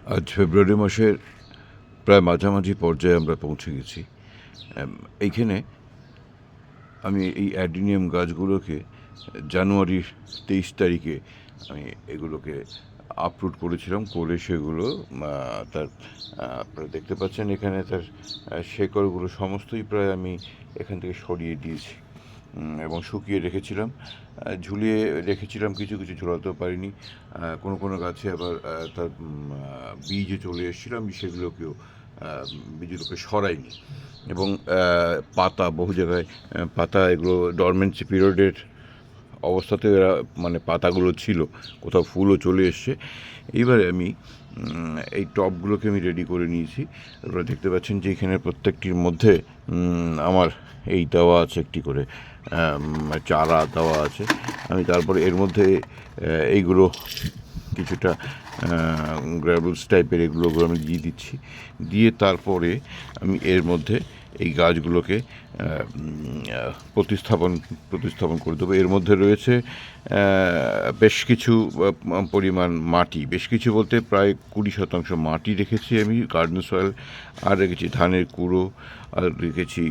আজ ফেব্রুয়ারি মাসের প্রায় মাঝামাঝি পর্যায়ে আমরা পৌঁছে গেছি। এইখানে আমি এই অ্যাডিনিয়াম গাছগুলোকে জানুয়ারির 23 তারিখে আমি এগুলোকে আপলোড করেছিলাম, করে সেগুলো তার আপনারা দেখতে পাচ্ছেন এখানে তার শেকড়গুলো সমস্তই প্রায় আমি এখান থেকে সরিয়ে দিয়েছি এবং শুকিয়ে রেখেছিলাম, ঝুলিয়ে রেখেছিলাম, কিছু কিছু ঝোলাতেও পারিনি। কোনো কোনো গাছে আবার তার বীজে চলে এসেছিলো, আমি সেগুলোকেও বীজগুলোকে সরাইনি। এবং পাতা বহু জায়গায় পাতা এগুলো ডরমেন্সি পিরিয়ডের অবস্থাতে এরা মানে পাতাগুলো ছিল, কোথাও ফুলও চলে এসছে। এইবারে আমি এই টবগুলোকে আমি রেডি করে নিয়েছি। আপনারা দেখতে পাচ্ছেন যে এখানে প্রত্যেকটির মধ্যে আমার এই দেওয়া আছে, একটি করে চারা দেওয়া আছে। আমি তারপরে এর মধ্যে এইগুলো কিছুটা গ্র্যাভেলস টাইপের এগুলো আমি দিয়ে দিচ্ছি, দিয়ে তারপরে আমি এর মধ্যে এই গাছগুলোকে প্রতিস্থাপন করে দেবো। এর মধ্যে রয়েছে বেশ কিছু পরিমাণ মাটি, বেশ কিছু বলতে প্রায় 20% মাটি রেখেছি আমি গার্ডেন সয়েল, আর রেখেছি ধানের কুড়ো, আর রেখেছি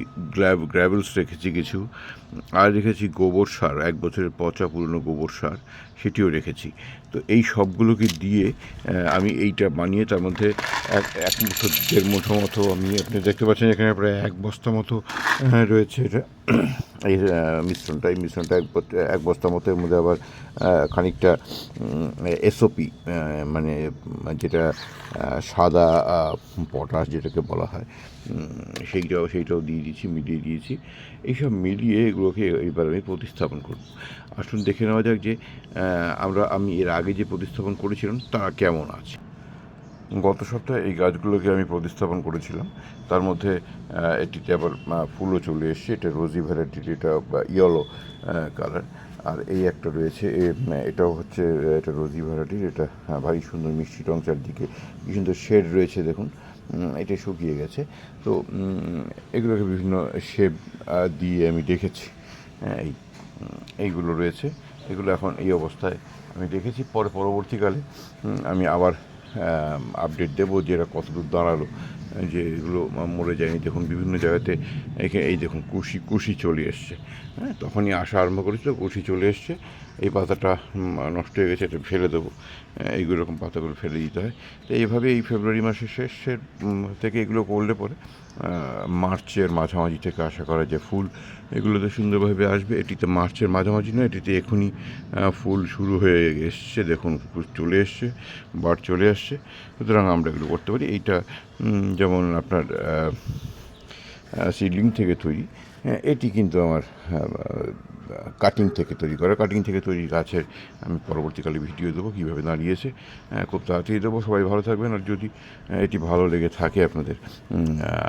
গ্র্যাভেলস রেখেছি কিছু, আর রেখেছি গোবর সার, 1 বছরের পচা পুরনো গোবর সার, সেটিও রেখেছি। তো এই সবগুলোকে দিয়ে আমি এইটা বানিয়ে তার মধ্যে এক মুঠো 1.5 মুঠো মতো আমি, আপনি দেখতে পাচ্ছেন এখানে প্রায় 1 বস্তা মতো রয়েছে এটা এই মিশ্রণটা। এই মিশ্রণটা এক বস্তা মতো, এর মধ্যে আবার খানিকটা এসওপি মানে যেটা সাদা পটাশ যেটাকে বলা হয়, সেইটাও দিয়ে দিয়েছি, মিলিয়ে দিয়েছি। এইসব মিলিয়ে এগুলোকে এইবার আমি প্রতিস্থাপন করব। আসুন দেখে নেওয়া যাক যে আমি এর আগে যে প্রতিস্থাপন করেছিলাম তা কেমন আছে। গত সপ্তাহে এই গাছগুলোকে আমি প্রতিস্থাপন করেছিলাম, তার মধ্যে এটিতে আবার ফুলও চলে এসছে। এটা রোজি ভ্যারাইটির, এটা ইয়েলো কালার। আর এই একটা রয়েছে, এটাও হচ্ছে এটা রোজি ভ্যারাইটির, এটা ভারী সুন্দর মিষ্টি রং, চারদিকে কি সুন্দর শেড রয়েছে দেখুন। এটা শুকিয়ে গেছে। তো এগুলোকে বিভিন্ন শেপ দিয়ে আমি রেখেছি। এইগুলো রয়েছে, এগুলো এখন এই অবস্থায় আমি রেখেছি। পরবর্তীকালে আমি আবার আপডেট দেবো যে এরা কতদূর দাঁড়ালো, যে এগুলো মরে যায়নি। দেখুন বিভিন্ন জায়গাতে এই দেখুন কুশি চলে এসছে, হ্যাঁ, তখনই আসা আরম্ভ করেছিল, কুশি চলে এসছে। এই পাতাটা নষ্ট হয়ে গেছে, এটা ফেলে দেবো। এইগুলো রকম পাতাগুলো ফেলে দিতে হয়। তো এইভাবে এই ফেব্রুয়ারি মাসের শেষের থেকে এগুলো করলে পরে মার্চের মাঝামাঝি থেকে আশা করা যায় ফুল এগুলোতে সুন্দরভাবে আসবে। এটিতে মার্চের মাঝামাঝি নয়, এটিতে এখনই ফুল শুরু হয়ে এসছে, দেখুন চলে এসছে, বাট চলে আসছে। সুতরাং আমরা এগুলো করতে পারি। এইটা যেমন আপনার সিডলিং থেকে তৈরি, এটি কিন্তু আমার কাটিং থেকে তৈরি গাছের আমি পরবর্তীকালে ভিডিও দেবো কীভাবে দাঁড়িয়েছে, খুব তাড়াতাড়ি দেবো। সবাই ভালো থাকবেন। আর যদি এটি ভালো লেগে থাকে আপনাদের,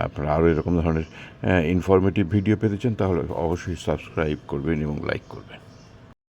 আপনারা আরও এরকম ধরনের ইনফরমেটিভ ভিডিও পেতে চান, তাহলে অবশ্যই সাবস্ক্রাইব করবেন এবং লাইক করবেন।